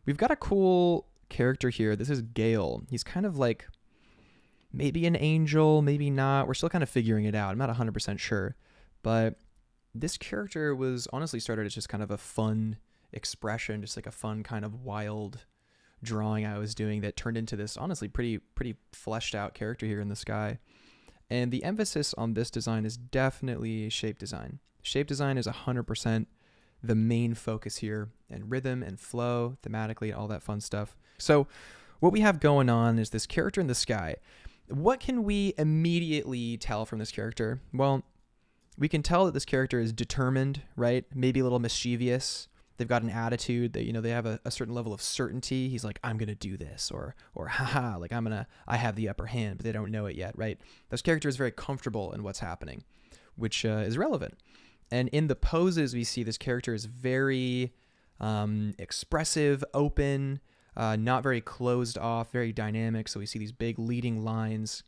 we've got a cool character here. This is Gale. He's kind of like maybe an angel, maybe not. We're still kind of figuring it out. I'm not 100% sure. But this character was honestly started as just kind of a fun expression, just like a fun kind of wild drawing I was doing that turned into this honestly pretty fleshed out character here in the sky. And the emphasis on this design is definitely shape design. Shape design is 100% the main focus here, and rhythm and flow, thematically, all that fun stuff. So what we have going on is this character in the sky. What can we immediately tell from this character? Well, we can tell that this character is determined, right? Maybe a little mischievous. They've got an attitude that, they have a certain level of certainty. He's like, I'm going to do this, or haha, like I have the upper hand, but they don't know it yet, right? This character is very comfortable in what's happening, which is relevant. And in the poses, we see this character is very expressive, open, not very closed off, very dynamic. So we see these big leading lines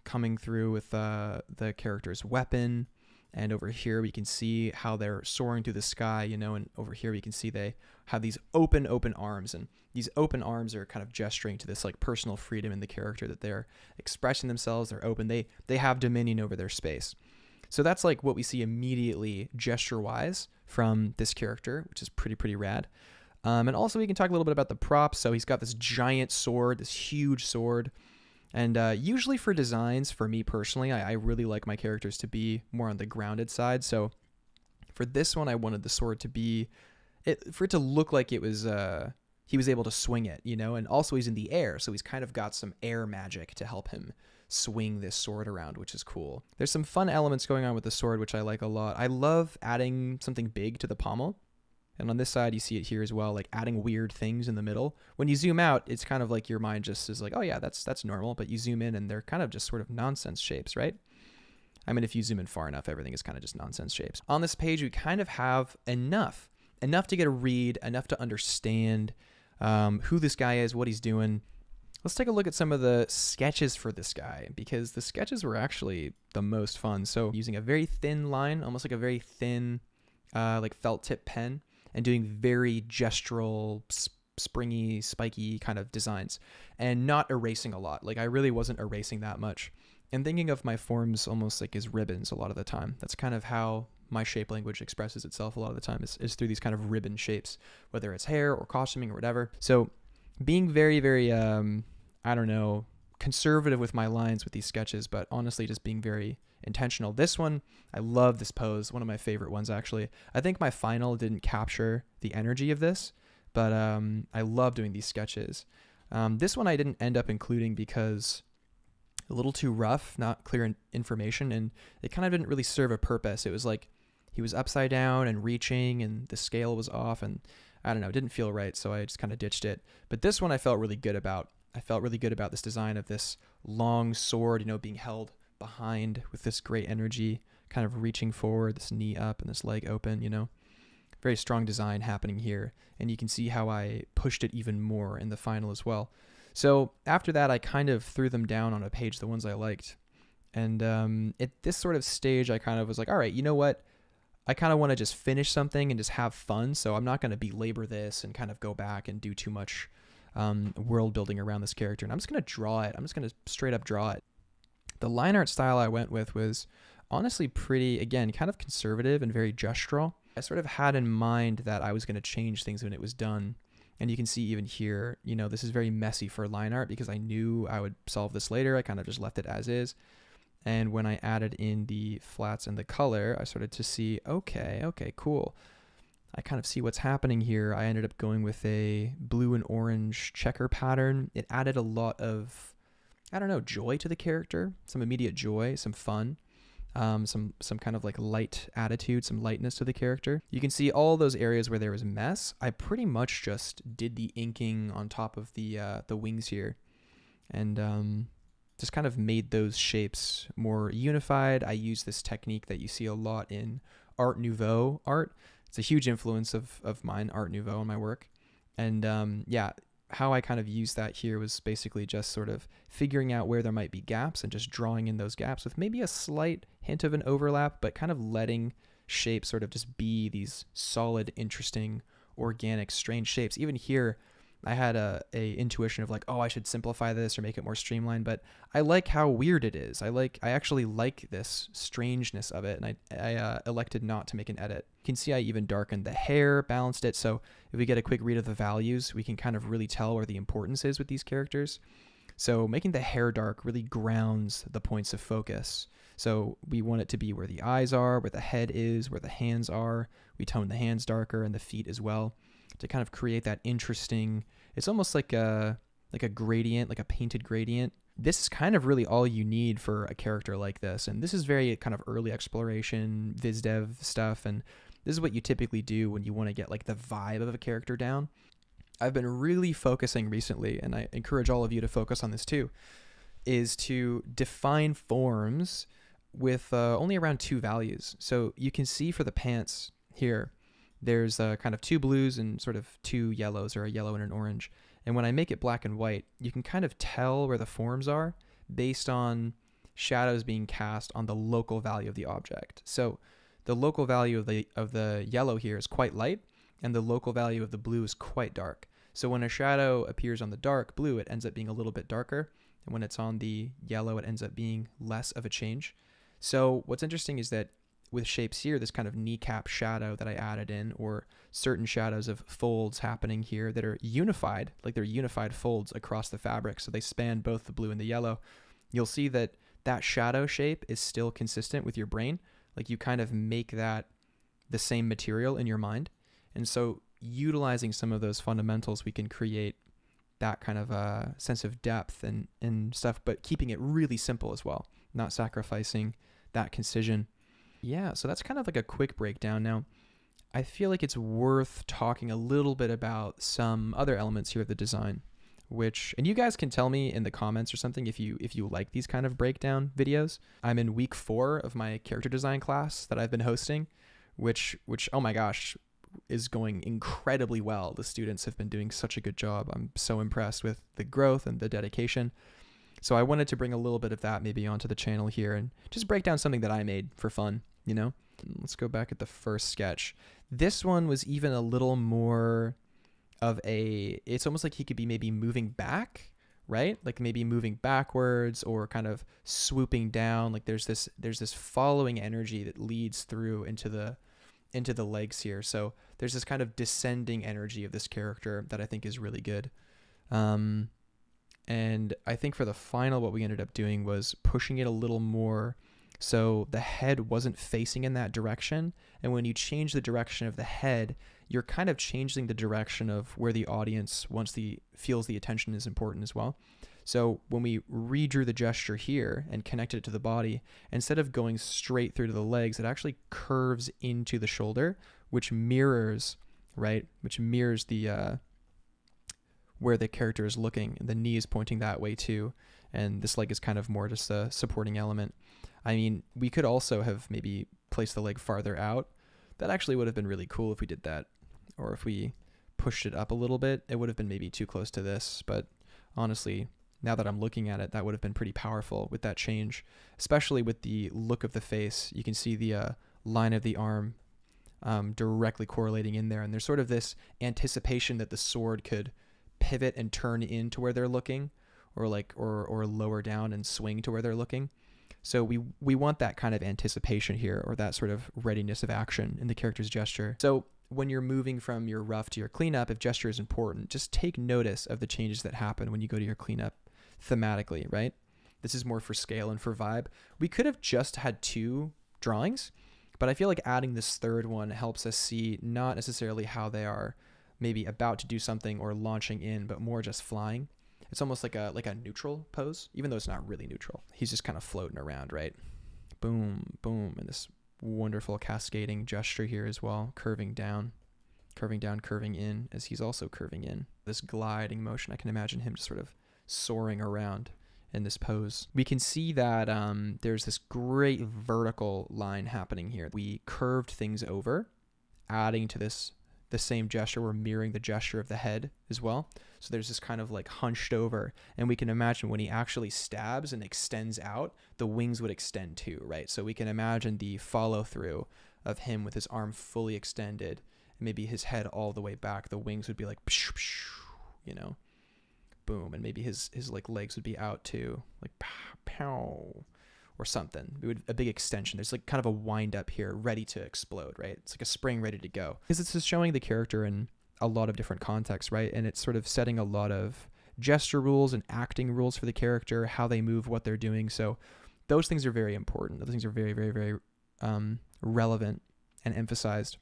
coming through with the character's weapon. And over here, we can see how they're soaring through the sky, and over here, we can see they have these open arms. And these open arms are kind of gesturing to this like personal freedom in the character, that they're expressing themselves, they're open, they have dominion over their space. So that's like what we see immediately gesture-wise from this character, which is pretty rad. And also we can talk a little bit about the props. So he's got this giant sword, this huge sword. And usually for designs, for me personally, I really like my characters to be more on the grounded side. So for this one, I wanted the sword to be, for it to look like it was, he was able to swing it, and also he's in the air. So he's kind of got some air magic to help him swing this sword around, which is cool. There's some fun elements going on with the sword, which I like a lot. I love adding something big to the pommel. And on this side, you see it here as well, like adding weird things in the middle. When you zoom out, it's kind of like your mind just is like, oh yeah, that's normal. But you zoom in and they're kind of just sort of nonsense shapes, right? I mean, if you zoom in far enough, everything is kind of just nonsense shapes. On this page, we kind of have enough to get a read, enough to understand who this guy is, what he's doing. Let's take a look at some of the sketches for this guy, because the sketches were actually the most fun. So using a very thin line, almost like a very thin like felt tip pen, and doing very gestural, springy, spiky kind of designs, and not erasing a lot. Like I really wasn't erasing that much. And thinking of my forms almost like as ribbons a lot of the time. That's kind of how my shape language expresses itself a lot of the time, is through these kind of ribbon shapes, whether it's hair or costuming or whatever. So being very, I don't know, conservative with my lines with these sketches, but honestly just being very intentional. This one, I love this pose, one of my favorite ones actually. I think my final didn't capture the energy of this, but I love doing these sketches. This one I didn't end up including because a little too rough, not clear information, and it kind of didn't really serve a purpose. It was like he was upside down and reaching, and the scale was off, and I don't know, it didn't feel right, so I just kind of ditched it. But this one I felt really good about. I felt really good about this design of this long sword, being held behind with this great energy, kind of reaching forward, this knee up and this leg open, Very strong design happening here. And you can see how I pushed it even more in the final as well. So after that, I kind of threw them down on a page, the ones I liked. And at this sort of stage, I kind of was like, all right, you know what? I kind of want to just finish something and just have fun. So I'm not going to belabor this and kind of go back and do too much world building around this character. And I'm just going to draw it. I'm just going to straight up draw it. The line art style I went with was honestly pretty, again, kind of conservative and very gestural. I sort of had in mind that I was going to change things when it was done. And you can see even here, this is very messy for line art because I knew I would solve this later. I kind of just left it as is. And when I added in the flats and the color, I started to see, okay, cool. I kind of see what's happening here. I ended up going with a blue and orange checker pattern. It added a lot of, I don't know, joy to the character, some immediate joy, some fun, some kind of like light attitude, some lightness to the character. You can see all those areas where there was mess. I pretty much just did the inking on top of the wings here, and just kind of made those shapes more unified. I use this technique that you see a lot in Art Nouveau art. It's a huge influence of mine, Art Nouveau, in my work. And yeah, how I kind of used that here was basically just sort of figuring out where there might be gaps and just drawing in those gaps with maybe a slight hint of an overlap, but kind of letting shapes sort of just be these solid, interesting, organic, strange shapes. Even here, I had a intuition of like, oh, I should simplify this or make it more streamlined, but I like how weird it is. I actually like this strangeness of it, and I elected not to make an edit. You can see I even darkened the hair, balanced it, so if we get a quick read of the values, we can kind of really tell where the importance is with these characters. So making the hair dark really grounds the points of focus. So we want it to be where the eyes are, where the head is, where the hands are. We tone the hands darker and the feet as well to kind of create that interesting, it's almost like a gradient, like a painted gradient. This is kind of really all you need for a character like this. And this is very kind of early exploration, viz dev stuff. And this is what you typically do when you want to get like the vibe of a character down. I've been really focusing recently, and I encourage all of you to focus on this too, is to define forms with only around 2 values. So you can see for the pants here, there's kind of 2 blues and sort of 2 yellows, or a yellow and an orange. And when I make it black and white, you can kind of tell where the forms are based on shadows being cast on the local value of the object. So the local value of the yellow here is quite light, and the local value of the blue is quite dark. So when a shadow appears on the dark blue, it ends up being a little bit darker. And when it's on the yellow, it ends up being less of a change. So what's interesting is that with shapes here, this kind of kneecap shadow that I added in, or certain shadows of folds happening here that are unified, like they're unified folds across the fabric. So they span both the blue and the yellow. You'll see that that shadow shape is still consistent with your brain. Like you kind of make that the same material in your mind. And so utilizing some of those fundamentals, we can create that kind of sense of depth and stuff, but keeping it really simple as well, not sacrificing that concision. Yeah, so that's kind of like a quick breakdown. Now, I feel like it's worth talking a little bit about some other elements here of the design, and you guys can tell me in the comments or something if you like these kind of breakdown videos. I'm in week 4 of my character design class that I've been hosting, which oh my gosh, is going incredibly well. The students have been doing such a good job. I'm so impressed with the growth and the dedication. So I wanted to bring a little bit of that maybe onto the channel here and just break down something that I made for fun, you know? Let's go back at the first sketch. This one was even a little more of it's almost like he could be maybe moving back, right? Like maybe moving backwards or kind of swooping down. Like there's this following energy that leads through into the legs here. So there's this kind of descending energy of this character that I think is really good. And I think for the final, what we ended up doing was pushing it a little more so the head wasn't facing in that direction. And when you change the direction of the head, you're kind of changing the direction of where the audience feels the attention is important as well. So when we redrew the gesture here and connected it to the body, instead of going straight through to the legs, it actually curves into the shoulder, which mirrors the where the character is looking, and the knee is pointing that way too. And this leg is kind of more just a supporting element. I mean, we could also have maybe placed the leg farther out. That actually would have been really cool if we did that. Or if we pushed it up a little bit, it would have been maybe too close to this. But honestly, now that I'm looking at it, that would have been pretty powerful with that change, especially with the look of the face. You can see the line of the arm directly correlating in there. And there's sort of this anticipation that the sword could pivot and turn into where they're looking, or lower down and swing to where they're looking. So we want that kind of anticipation here, or that sort of readiness of action in the character's gesture. So when you're moving from your rough to your cleanup, if gesture is important, just take notice of the changes that happen when you go to your cleanup thematically, right? This is more for scale and for vibe. We could have just had 2 drawings, but I feel like adding this third one helps us see not necessarily how they are maybe about to do something or launching in, but more just flying. It's almost like a neutral pose, even though it's not really neutral. He's just kind of floating around, right? Boom, boom, and this wonderful cascading gesture here as well, curving down, curving in, as he's also curving in. This gliding motion, I can imagine him just sort of soaring around in this pose. We can see that there's this great vertical line happening here. We curved things over, adding to the same gesture. We're mirroring the gesture of the head as well. So there's this kind of like hunched over, and we can imagine when he actually stabs and extends out, the wings would extend too, right? So we can imagine the follow through of him with his arm fully extended, and maybe his head all the way back. The wings would be like, psh, psh, you know, boom. And maybe his like legs would be out too, like pow, pow, or something. A big extension. There's like kind of a wind up here ready to explode, right? It's like a spring ready to go. Because it's just showing the character in a lot of different contexts, right? And it's sort of setting a lot of gesture rules and acting rules for the character, how they move, what they're doing. So those things are very important. Those things are very, very, very relevant and emphasized.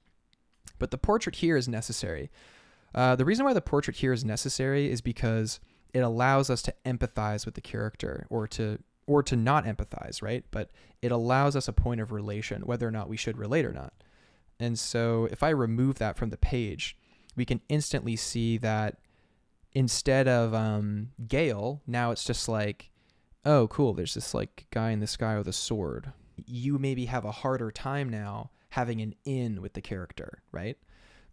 But the portrait here is necessary. The reason why the portrait here is necessary is because it allows us to empathize with the character, or to not empathize, right? But it allows us a point of relation, whether or not we should relate or not. And so if I remove that from the page, we can instantly see that instead of Gale, now it's just like, oh, cool, there's this like guy in the sky with a sword. You maybe have a harder time now having an in with the character, right?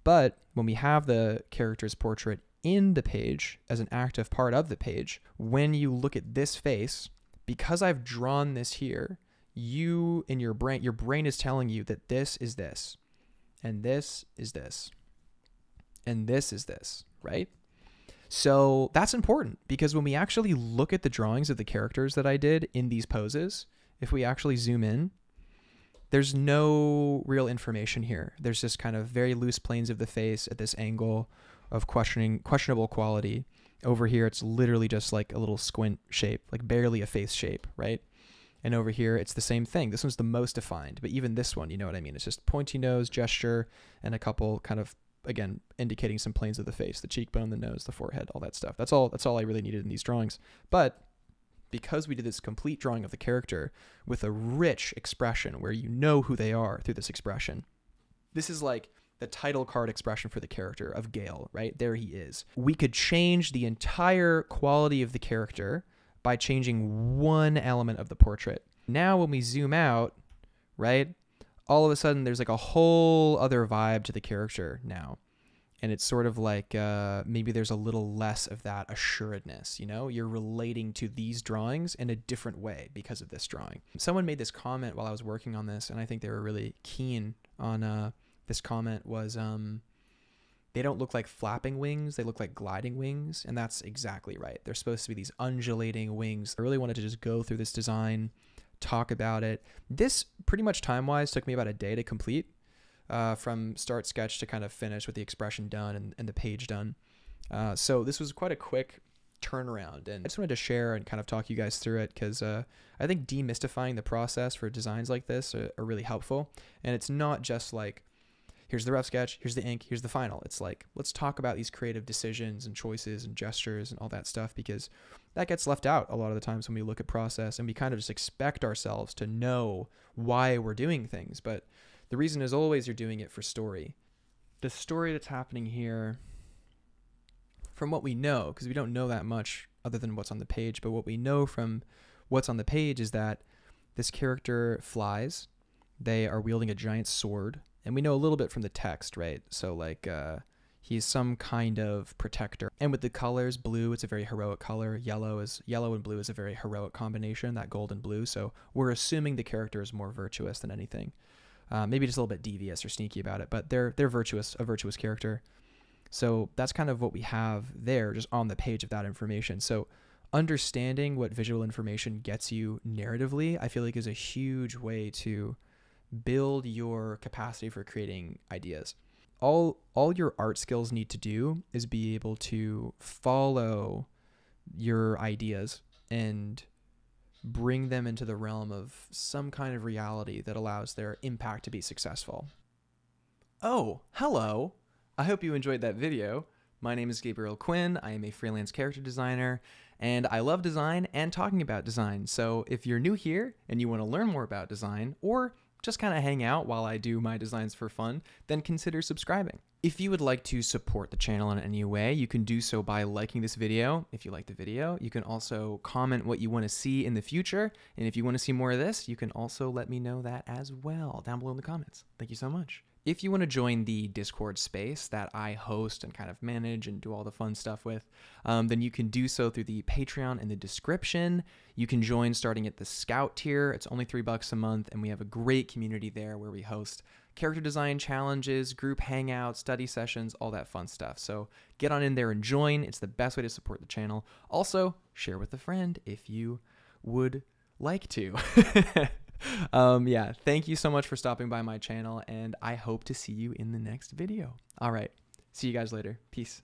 But when we have the character's portrait in the page as an active part of the page, when you look at this face, because I've drawn this here, you in your brain is telling you that this is this, and this is this, and this is this, right? So that's important, because when we actually look at the drawings of the characters that I did in these poses, if we actually zoom in, there's no real information here. There's just kind of very loose planes of the face at this angle of questionable quality. Over here, it's literally just like a little squint shape, like barely a face shape, right? And over here, it's the same thing. This one's the most defined, but even this one, you know what I mean? It's just pointy nose, gesture, and a couple kind of, again, indicating some planes of the face, the cheekbone, the nose, the forehead, all that stuff. That's all I really needed in these drawings. But because we did this complete drawing of the character with a rich expression where you know who they are through this expression, this is like the title card expression for the character of Gale, right? There he is. We could change the entire quality of the character by changing one element of the portrait. Now when we zoom out, right, all of a sudden there's like a whole other vibe to the character now. And it's sort of like maybe there's a little less of that assuredness, you know? You're relating to these drawings in a different way because of this drawing. Someone made this comment while I was working on this, and I think they were really keen on this comment was they don't look like flapping wings, they look like gliding wings, and that's exactly right. They're supposed to be these undulating wings. I really wanted to just go through this design, talk about it. This pretty much time-wise took me about a day to complete. From start sketch to kind of finish with the expression done and the page done. So this was quite a quick turnaround, and I just wanted to share and kind of talk you guys through it, because I think demystifying the process for designs like this are really helpful. And it's not just like, here's the rough sketch, here's the ink, here's the final. It's like, let's talk about these creative decisions and choices and gestures and all that stuff, because that gets left out a lot of the times when we look at process, and we kind of just expect ourselves to know why we're doing things. But the reason is always you're doing it for story. The story that's happening here, from what we know, because we don't know that much other than what's on the page, but what we know from what's on the page is that this character flies. They are wielding a giant sword, and we know a little bit from the text, right? So like he's some kind of protector. And with the colors, blue, it's a very heroic color. Yellow and blue is a very heroic combination, that gold and blue. So we're assuming the character is more virtuous than anything. Maybe just a little bit devious or sneaky about it, but they're a virtuous character. So that's kind of what we have there, just on the page of that information. So understanding what visual information gets you narratively, I feel like is a huge way to build your capacity for creating ideas. All your art skills need to do is be able to follow your ideas and bring them into the realm of some kind of reality that allows their impact to be successful. Oh, hello. I hope you enjoyed that video. My name is Gabriel Quinn. I am a freelance character designer, and I love design and talking about design. So if you're new here and you want to learn more about design, or just kind of hang out while I do my designs for fun, then consider subscribing. If you would like to support the channel in any way, you can do so by liking this video. If you like the video, you can also comment what you want to see in the future. And if you want to see more of this, you can also let me know that as well down below in the comments. Thank you so much. If you want to join the Discord space that I host and kind of manage and do all the fun stuff with, then you can do so through the Patreon in the description. You can join starting at the Scout tier. It's only $3 a month, and we have a great community there where we host character design challenges, group hangouts, study sessions, all that fun stuff. So get on in there and join. It's the best way to support the channel. Also, share with a friend if you would like to. Yeah, thank you so much for stopping by my channel, and I hope to see you in the next video. All right, see you guys later. Peace.